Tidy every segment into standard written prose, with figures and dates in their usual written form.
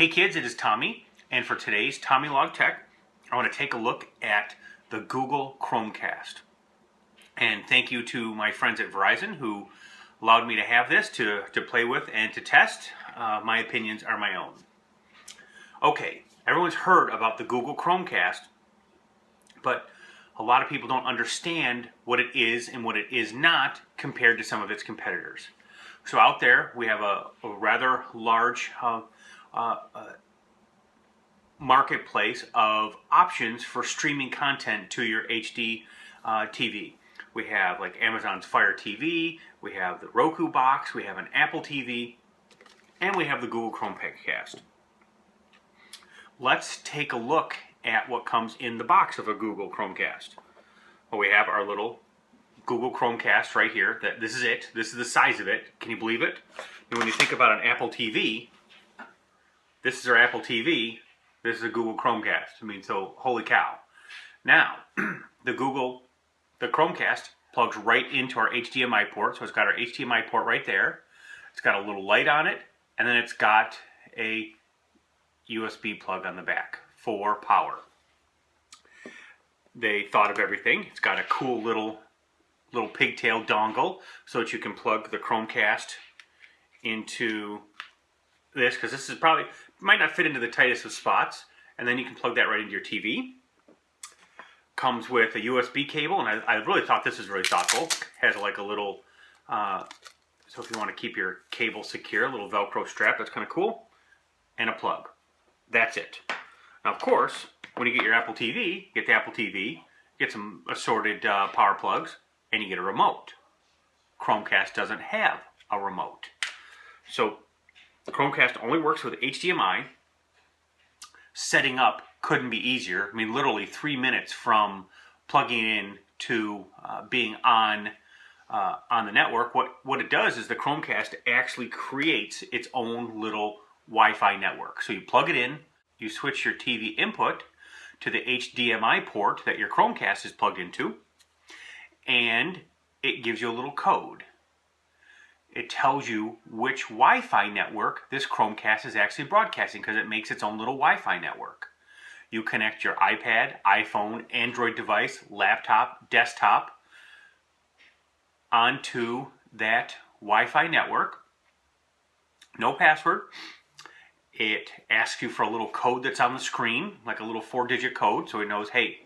Hey kids, it is Tommy, and for today's TommyLog Tech, I want to take a look at the Google Chromecast. And thank you to my friends at Verizon who allowed me to have this to play with and to test. My opinions are my own. Okay, everyone's heard about the Google Chromecast, but a lot of people don't understand what it is and what it is not compared to some of its competitors. So out there, we have a rather large marketplace of options for streaming content to your HDTV. We have like Amazon's Fire TV, we have the Roku box, we have an Apple TV, and we have the Google Chromecast. Let's take a look at what comes in the box of a Google Chromecast. Well, we have our little Google Chromecast right here. This is it. This is the size of it. Can you believe it? And when you think about an Apple TV, this is our Apple TV. This is a Google Chromecast. I mean, so holy cow. Now, the Chromecast plugs right into our HDMI port. So it's got our HDMI port right there. It's got a little light on it, and then it's got a USB plug on the back for power. They thought of everything. It's got a cool little pigtail dongle so that you can plug the Chromecast into this, because this is probably might not fit into the tightest of spots, and then you can plug that right into your TV. Comes with a USB cable, and I really thought this was really thoughtful. Has like a little so if you want to keep your cable secure, a little Velcro strap, that's kind of cool, and a plug. That's it. Now, of course, when you get your Apple TV, get the Apple TV, get some assorted power plugs, and you get a remote. Chromecast doesn't have a remote. So the Chromecast only works with HDMI. Setting up couldn't be easier. I mean, literally 3 minutes from plugging in to being on the network. What it does is the Chromecast actually creates its own little Wi-Fi network. So you plug it in, you switch your TV input to the HDMI port that your Chromecast is plugged into, and it gives you a little code. It tells you which Wi-Fi network this Chromecast is actually broadcasting, because it makes its own little Wi-Fi network. You connect your iPad, iPhone, Android device, laptop, desktop onto that Wi-Fi network. No password. It asks you for a little code that's on the screen, like a little 4-digit code, so it knows, hey,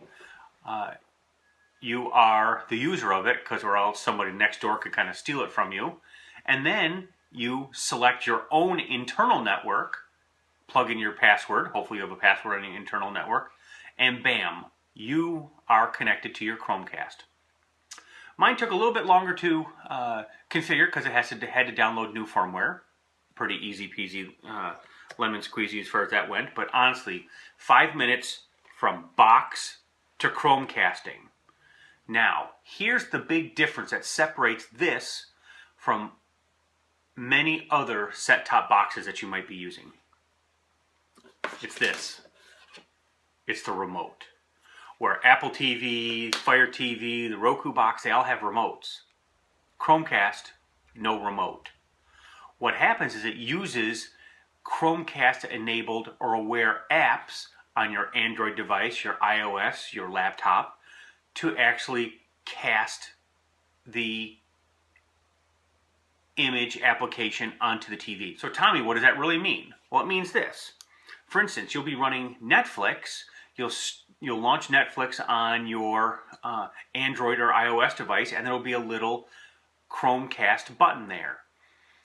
you are the user of it, because or else somebody next door could kind of steal it from you. And then you select your own internal network, plug in your password, hopefully you have a password on your internal network, and bam, you are connected to your Chromecast. Mine took a little bit longer to configure because it had to download new firmware. Pretty easy peasy, lemon squeezy as far as that went. But honestly, 5 minutes from box to Chromecasting. Now, here's the big difference that separates this from many other set-top boxes that you might be using. It's this. It's the remote. Where Apple TV, Fire TV, the Roku box, they all have remotes. Chromecast, no remote. What happens is it uses Chromecast-enabled or aware apps on your Android device, your iOS, your laptop, to actually cast the image application onto the TV. So Tommy, what does that really mean? Well, it means this. For instance, you'll be running Netflix. You'll launch Netflix on your Android or iOS device, and there will be a little Chromecast button there.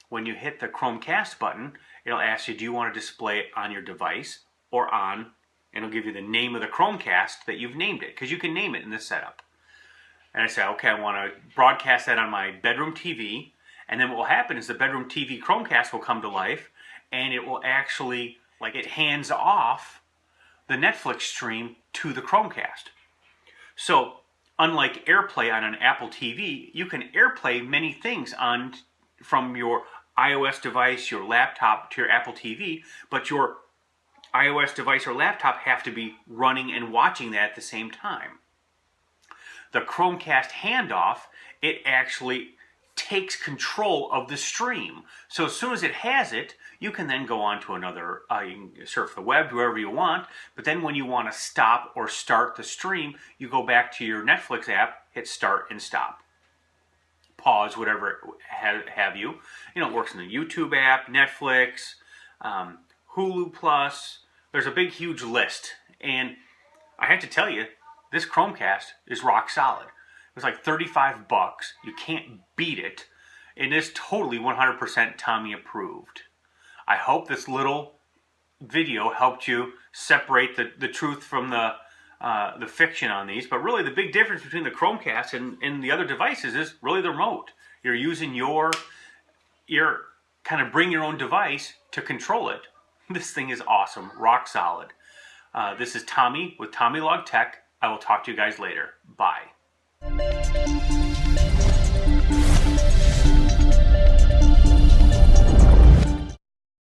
When you hit the Chromecast button, it'll ask you, do you want to display it on your device or on, and it'll give you the name of the Chromecast that you've named it, because you can name it in this setup. And I say, okay, I want to broadcast that on my bedroom TV, and then what will happen is the bedroom TV Chromecast will come to life, and it will actually, like, it hands off the Netflix stream to the Chromecast. So, unlike AirPlay on an Apple TV, you can AirPlay many things from your iOS device, your laptop to your Apple TV, but your iOS device or laptop have to be running and watching that at the same time. The Chromecast handoff, it actually takes control of the stream. So as soon as it has it, you can then go on to another, you can surf the web, wherever you want, but then when you want to stop or start the stream, you go back to your Netflix app, hit start and stop. Pause, whatever have you. You know, it works in the YouTube app, Netflix, Hulu Plus. There's a big, huge list. And I have to tell you, this Chromecast is rock solid. It was like 35 bucks. You can't beat it. It is totally 100% Tommy approved. I hope this little video helped you separate the truth from the fiction on these. But really the big difference between the Chromecast and the other devices is really the remote. You're using your kind of bring your own device to control it. This thing is awesome, rock solid. This is Tommy with TommyLog Tech. I will talk to you guys later. Bye.